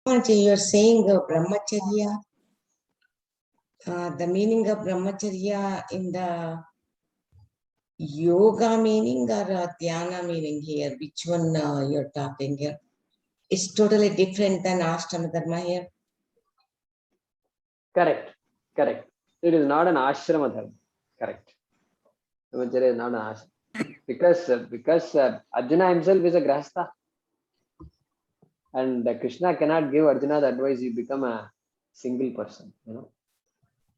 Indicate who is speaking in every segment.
Speaker 1: You are saying brahmacharya. The meaning of brahmacharya in the yoga meaning or dhyana meaning here? Which one you're talking here? It's totally different than ashrama dharma here.
Speaker 2: Correct. Correct. It is not an ashrama dharma. Correct. Brahmacharya is not an ashrama. Because Arjuna himself is a grahastha. And Krishna cannot give Arjuna the advice, you become a single person. You know,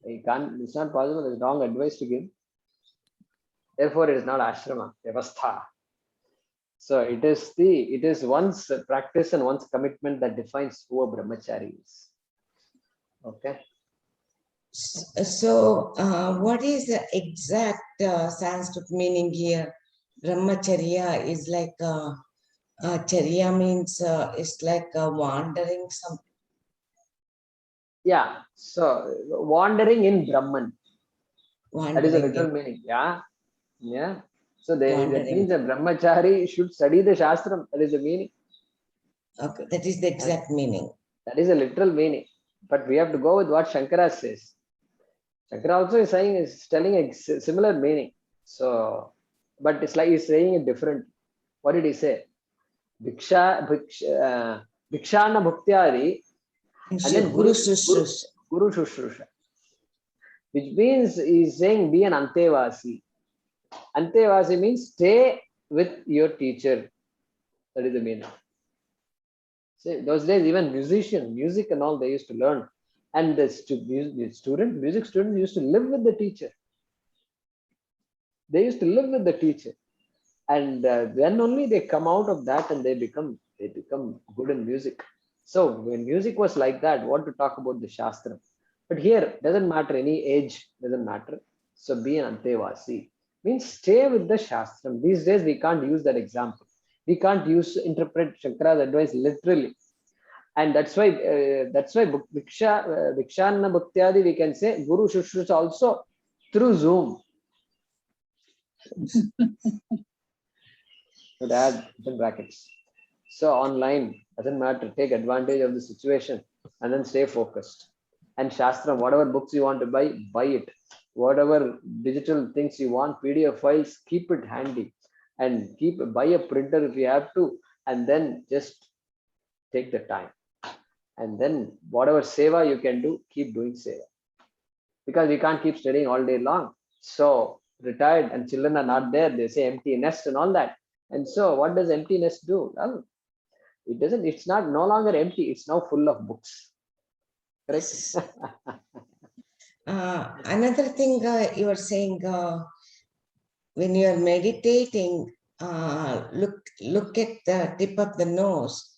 Speaker 2: he can't. It's not possible. It's wrong advice to give. Therefore, it is not ashrama, vyavastha. So it is one's practice and one's commitment that defines who a brahmachari is. Okay.
Speaker 1: So, what is the exact Sanskrit meaning here? Brahmacharya is like charya means it's like wandering some.
Speaker 2: Yeah. So wandering in Brahman. That is a literal
Speaker 1: In,
Speaker 2: meaning. Yeah. Yeah. So that
Speaker 1: wandering.
Speaker 2: means a brahmachari should study the shastram. That is the meaning.
Speaker 1: Okay, that is the exact meaning.
Speaker 2: That is a literal meaning. But we have to go with what Shankara says. Shankara also is telling a similar meaning. So, but it's like he's saying it different. What did he say? Bhikshana bhuktyari, and then Guru Shushrusha. Which means he's saying be an Antevasi. Antevasi means stay with your teacher. That is the meaning. See, those days, even music and all, they used to learn. And the music students used to live with the teacher. They used to live with the teacher. And then only they come out of that and they become good in music. So when music was like that, what to talk about the Shastra? But here, doesn't matter, any age, doesn't matter. So be an Antevasi. Means stay with the Shastram. These days, we can't use that example. We can't interpret Shankara's advice literally. And that's why Bhikshana Bhaktyadi, we can say Guru Shushrusha also through Zoom. Would add in brackets. So online, doesn't matter. Take advantage of the situation and then stay focused. And Shastra, whatever books you want to buy it. Whatever digital things you want, PDF files, keep it handy. And buy a printer if you have to. And then just take the time. And then whatever seva you can do, keep doing seva. Because we can't keep studying all day long. So retired and children are not there. They say empty nest and all that. And so what does empty nest do? Well, it's not no longer empty. It's now full of books. Correct?
Speaker 1: Another thing you are saying, when you are meditating, look at the tip of the nose.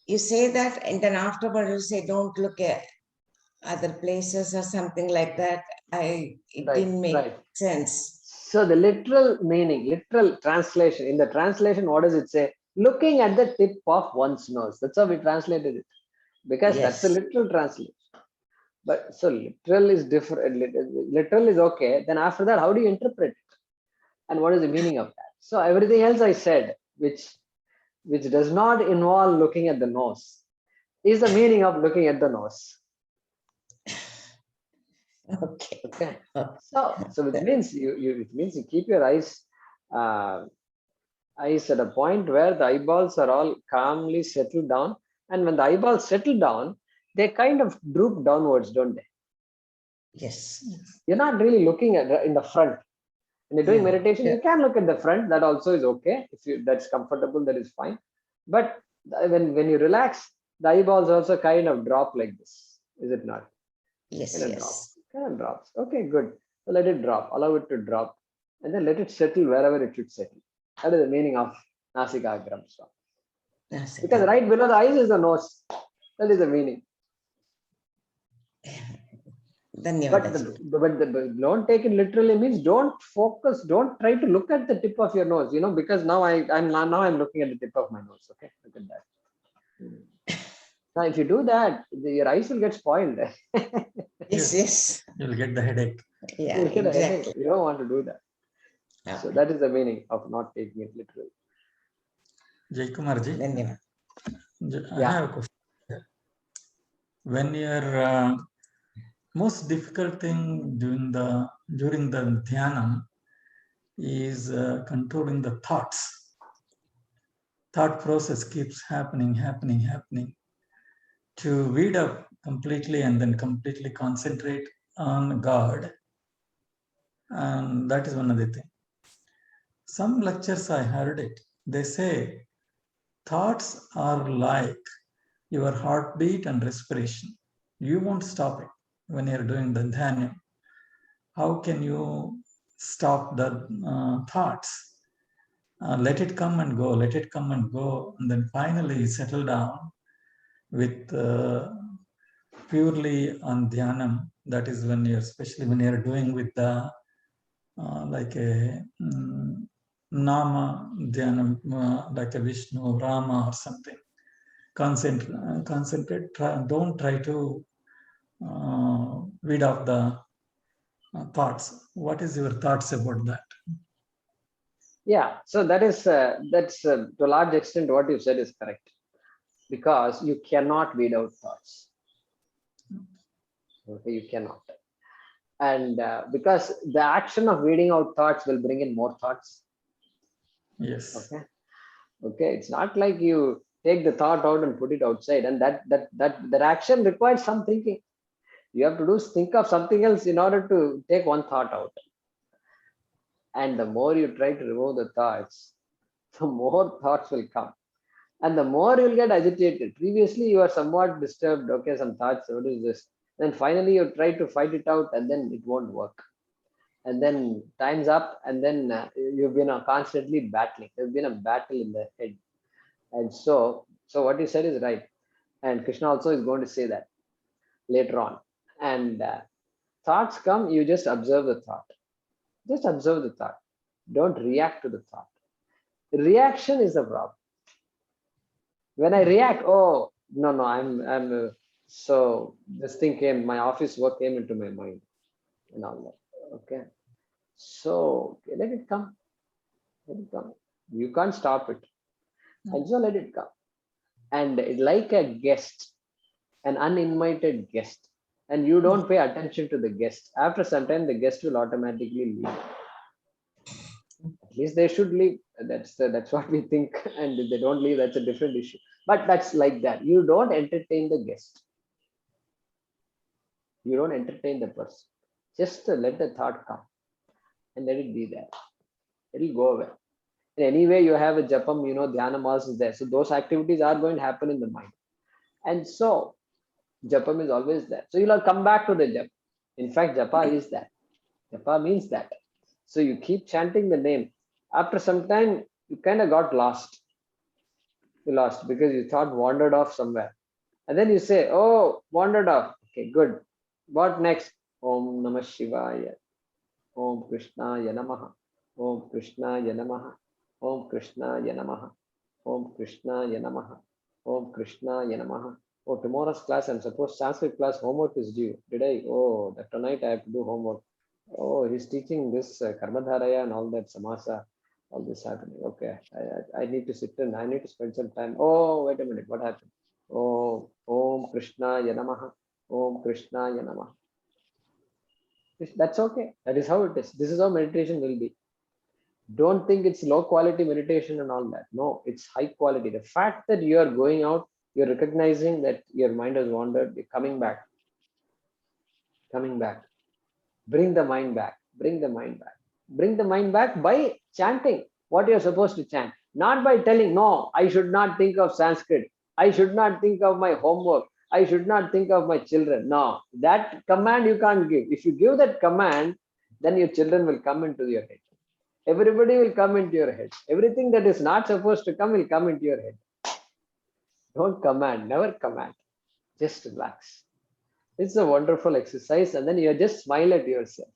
Speaker 1: You say that, and then afterward you say, don't look at other places or something like that. It didn't make sense.
Speaker 2: So the literal meaning, literal translation, in the translation, what does it say? Looking at the tip of one's nose. That's how we translated it. Because that's the literal translation. But so literal is different. Literal is okay. Then after that, how do you interpret it? And what is the meaning of that? So everything else I said, which does not involve looking at the nose, is the meaning of looking at the nose. Okay. So it means you keep your eyes at a point where the eyeballs are all calmly settled down. And when the eyeballs settle down, they kind of droop downwards, don't they?
Speaker 1: Yes.
Speaker 2: You're not really looking at in the front. When you're doing meditation, you can look at the front. That also is okay. If that's comfortable, that is fine. But when you relax, the eyeballs also kind of drop like this. Is it not?
Speaker 1: Yes,
Speaker 2: Kind of drops. Okay, good. So let it drop. Allow it to drop. And then let it settle wherever it should settle. That is the meaning of Nasikagram. Because right below the eyes is the nose. That is the meaning. But don't take it literally, means don't focus, don't try to look at the tip of your nose, because now I'm looking at the tip of my nose. Okay, look at that. Now if you do that, your eyes will get spoiled.
Speaker 1: Yes.
Speaker 3: You'll get the headache.
Speaker 1: Yeah, exactly.
Speaker 2: You don't want to do that. Yeah. So that is the meaning of not taking it literally.
Speaker 3: Jai Kumarji, I have a question. when you're most difficult thing during the dhyanam is controlling the thoughts. Thought process keeps happening. To weed up completely and then completely concentrate on God. And that is one of the things. Some lectures I heard it. They say thoughts are like your heartbeat and respiration. You won't stop it when you're doing the dhyana. How can you stop the thoughts? Let it come and go, and then finally settle down with purely on dhyanam. That is when you're, especially when you're doing with the like a nama dhyanam, like a Vishnu, Rama or something. Concentrate. Don't try to weed off the thoughts. What is your thoughts about that?
Speaker 2: Yeah, so that's to a large extent what you said is correct, because you cannot weed out thoughts. Okay, you cannot, and because the action of weeding out thoughts will bring in more thoughts.
Speaker 3: Yes.
Speaker 2: Okay, it's not like you take the thought out and put it outside, and that action requires some thinking. You have to think of something else in order to take one thought out. And the more you try to remove the thoughts, the more thoughts will come. And the more you'll get agitated. Previously, you are somewhat disturbed. Okay, some thoughts, what is this? Then finally, you try to fight it out, and then it won't work. And then time's up, and then you've been constantly battling. There's been a battle in the head. And so what you said is right. And Krishna also is going to say that later on. And thoughts come, you just observe the thought. Just observe the thought. Don't react to the thought. Reaction is the problem. When I react, oh no, I'm so this thing came, my office work came into my mind and all that. Okay, so let it come. Let it come. You can't stop it, and so let it come. And like a guest, an uninvited guest, and you don't pay attention to the guest. After some time, the guest will automatically leave. At least they should leave. That's what we think. And if they don't leave, that's a different issue. But that's like that. You don't entertain the guest. You don't entertain the person. Just let the thought come and let it be there. It'll go away. Anyway, you have a japam, dhyanam also is there. So those activities are going to happen in the mind. And so japam is always there. So you'll come back to the japa. In fact, japa is that. Japa means that. So you keep chanting the name. After some time, you kind of got lost. You lost because you thought wandered off somewhere. And then you say, oh, wandered off. Okay, good. What next? Om Namah Shivaya. Om Krishnaya Namaha. Om Krishnaya Namaha. Om Krishnaya Namaha. Om Krishnaya Namaha. Om Krishnaya Namaha. Oh, tomorrow's class, I'm supposed Sanskrit class homework is due. Did I? Oh, that tonight I have to do homework. Oh, he's teaching this Karmadharaya and all that Samasa, all this happening. Okay, I need to sit and I need to spend some time. Oh, wait a minute, what happened? Oh, Om Krishnaya Namaha. Om Krishnaya Namaha. That's okay. That is how it is. This is how meditation will be. Don't think it's low quality meditation and all that. No, it's high quality. The fact that you are going out, you're recognizing that your mind has wandered, you're coming back. Coming back. Bring the mind back. Bring the mind back. Bring the mind back by chanting what you're supposed to chant. Not by telling, no, I should not think of Sanskrit. I should not think of my homework. I should not think of my children. No, that command you can't give. If you give that command, then your children will come into your head. Everybody will come into your head. Everything that is not supposed to come will come into your head. Don't command, never command. Just relax. It's a wonderful exercise, and then you just smile at yourself.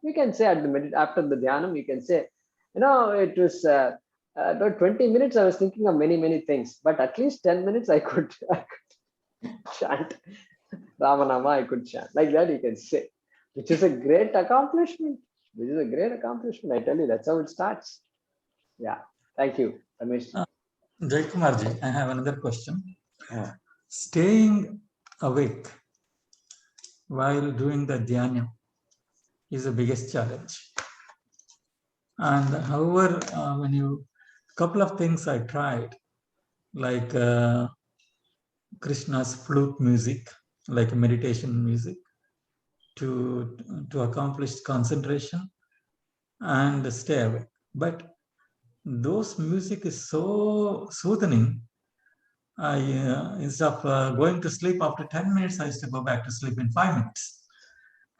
Speaker 2: You can say after the dhyanam, you can say, it was about 20 minutes I was thinking of many things, but at least 10 minutes I could chant Ramanama, I could chant. Like that you can say, which is a great accomplishment. Which is a great accomplishment. I tell you, that's how it starts. Yeah. Thank you, Ramesh.
Speaker 3: Jai Kumarji, I have another question. Staying awake while doing the dhyana is the biggest challenge. And however, when you, couple of things I tried, like Krishna's flute music, like meditation music, to accomplish concentration and stay awake. But those music is so soothing. I instead of going to sleep after 10 minutes, I used to go back to sleep in 5 minutes.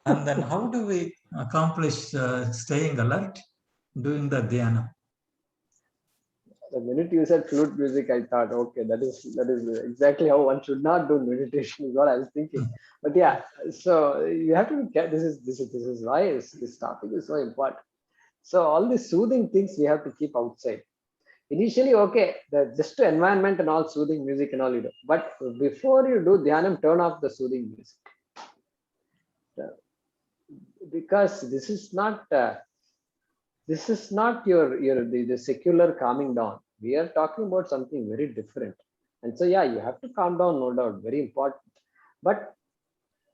Speaker 3: And then how do we accomplish staying alert doing the dhyana?
Speaker 2: The minute you said flute music, I thought, okay, that is exactly how one should not do meditation, is what I was thinking. But yeah, so you have to be careful. This is why this topic is so important. So all these soothing things we have to keep outside. Initially, okay, just to environment and all, soothing music and all you do. But before you do dhyanam, turn off the soothing music. Because this is not the secular calming down. We are talking about something very different. And so yeah, you have to calm down, no doubt, very important. But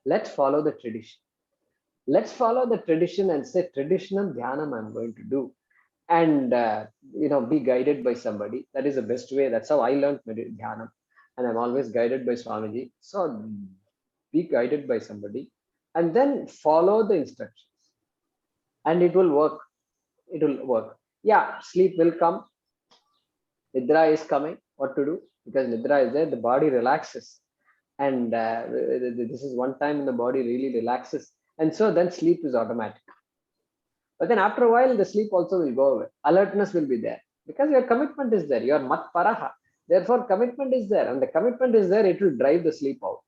Speaker 2: let's follow the tradition. Let's follow the tradition and say traditional dhyanam I'm going to do. And be guided by somebody. That is the best way. That's how I learned dhyanam. And I'm always guided by Swamiji. So be guided by somebody and then follow the instructions. And it will work. It will work. Yeah, sleep will come. Nidra is coming. What to do? Because Nidra is there, the body relaxes. And this is one time when the body really relaxes. And so then sleep is automatic. But then after a while, the sleep also will go away. Alertness will be there. Because your commitment is there. Your mat paraha. Therefore, commitment is there. And the commitment is there, it will drive the sleep out.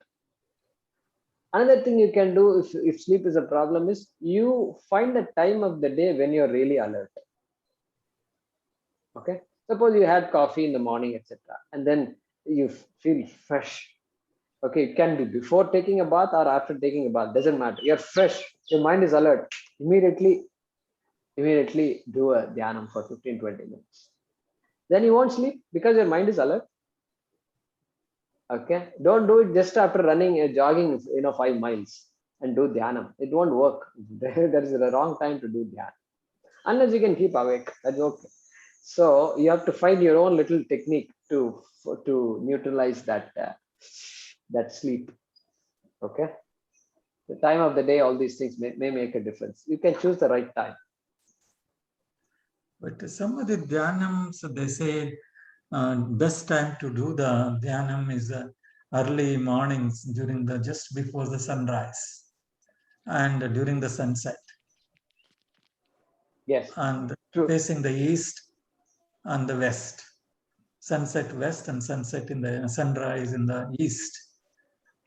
Speaker 2: Another thing you can do if sleep is a problem is you find the time of the day when you're really alert. Okay. Suppose you had coffee in the morning, etc. And then you feel fresh. Okay. It can be before taking a bath or after taking a bath. Doesn't matter. You're fresh. Your mind is alert. Immediately do a dhyanam for 15-20 minutes. Then you won't sleep because your mind is alert. Okay. Don't do it just after running, jogging, 5 miles and do dhyanam. It won't work. That is the wrong time to do dhyanam. Unless you can keep awake. That's okay. So you have to find your own little technique to neutralize that sleep. Okay. The time of the day, all these things may make a difference. You can choose the right time.
Speaker 3: But some of the dhyanams, they say best time to do the dhyanam is early mornings during just before the sunrise and during the sunset.
Speaker 2: Yes.
Speaker 3: And
Speaker 2: True.
Speaker 3: Facing the east and the west. Sunset west and sunset in the sunrise in the east.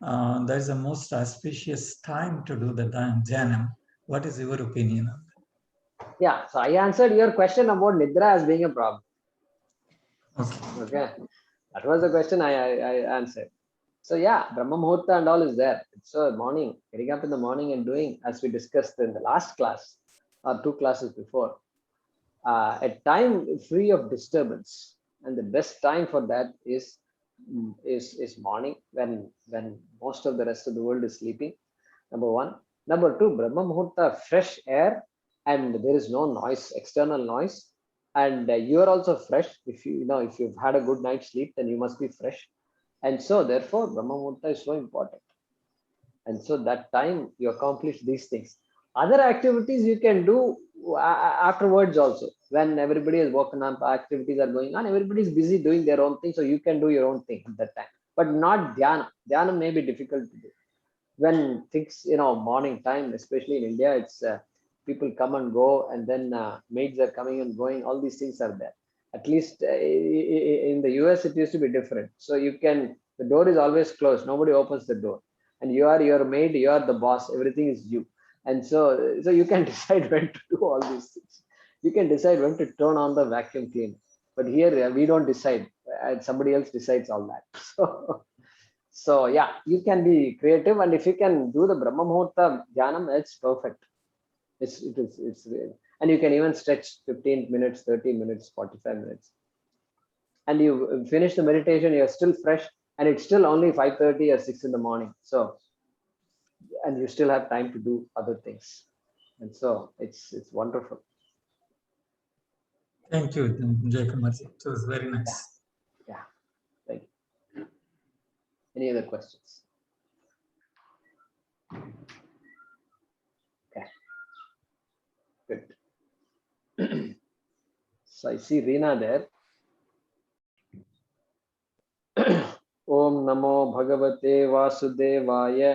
Speaker 3: That is the most auspicious time to do the dhyanam. What is your opinion on that?
Speaker 2: Yeah, so I answered your question about Nidra as being a problem. Okay. That was the question I answered. So yeah, Brahma Muhurta and all is there. It's morning, getting up in the morning and doing, as we discussed in the last class or 2 classes before, a time free of disturbance. And the best time for that is morning when most of the rest of the world is sleeping. Number 1. Number 2, Brahma Muhurta, fresh air, and there is no noise, external noise. And you are also fresh. If you've had a good night's sleep, then you must be fresh. And so therefore, Brahma Muhurta is so important. And so that time you accomplish these things. Other activities you can do afterwards also. When everybody is woken up, activities are going on, everybody is busy doing their own thing. So you can do your own thing at that time. But not dhyana. Dhyana may be difficult to do. When things, morning time, especially in India, it's people come and go, and then maids are coming and going. All these things are there. At least in the US, it used to be different. So the door is always closed. Nobody opens the door. And you are your maid, you are the boss. Everything is you. And so you can decide when to do all these things. You can decide when to turn on the vacuum cleaner. But here, we don't decide. Somebody else decides all that. So yeah, you can be creative, and if you can do the Brahma Muhurta Dhyanam, it's perfect. It's real. And you can even stretch 15 minutes, 30 minutes, 45 minutes. And you finish the meditation, you're still fresh, and it's still only 5:30 or 6 in the morning. So, and you still have time to do other things. And so it's wonderful.
Speaker 3: Thank you, Jaykumarji. It was very nice.
Speaker 2: Yeah. Thank you. Any other questions? Okay. Good. So I see Reena there. Om Namo Bhagavate Vasudevaya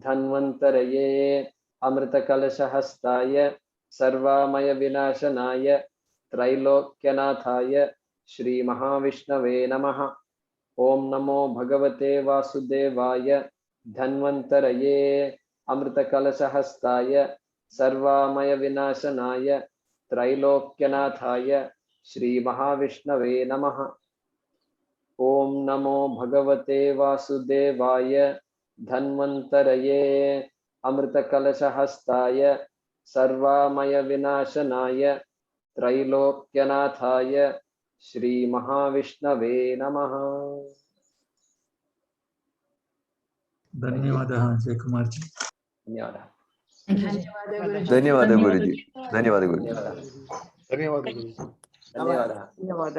Speaker 2: Dhanvantaraye Amrita Kalashahastaya Sarvamaya Vinashanaya Trailokyanataya Shri Mahavishnave Namaha. Om Namo Bhagavate Vasudevaya Dhanvantaraye Amrita Kalashahastaya Sarvamaya Vinashanaya Trailokyanataya Shri Mahavishnave Namaha. Om Namo Bhagavate Vasudevaya Dhanvantaraye Amrita Kalashahastaya Sarvamaya Vinashanaya Trailokyanataya Shri Mahavishnave Namaha.
Speaker 3: Dhanyawadaha, Jaykumarji.
Speaker 2: Dhanyawada.
Speaker 4: ಧನ್ಯವಾದ ಗುರುಜಿ. ಧನ್ಯವಾದ ಗುರುಜಿ.
Speaker 2: Dhanyawada.
Speaker 5: ಧನ್ಯವಾದಗಳು.
Speaker 2: Dhanyawada.
Speaker 1: ಧನ್ಯವಾದ.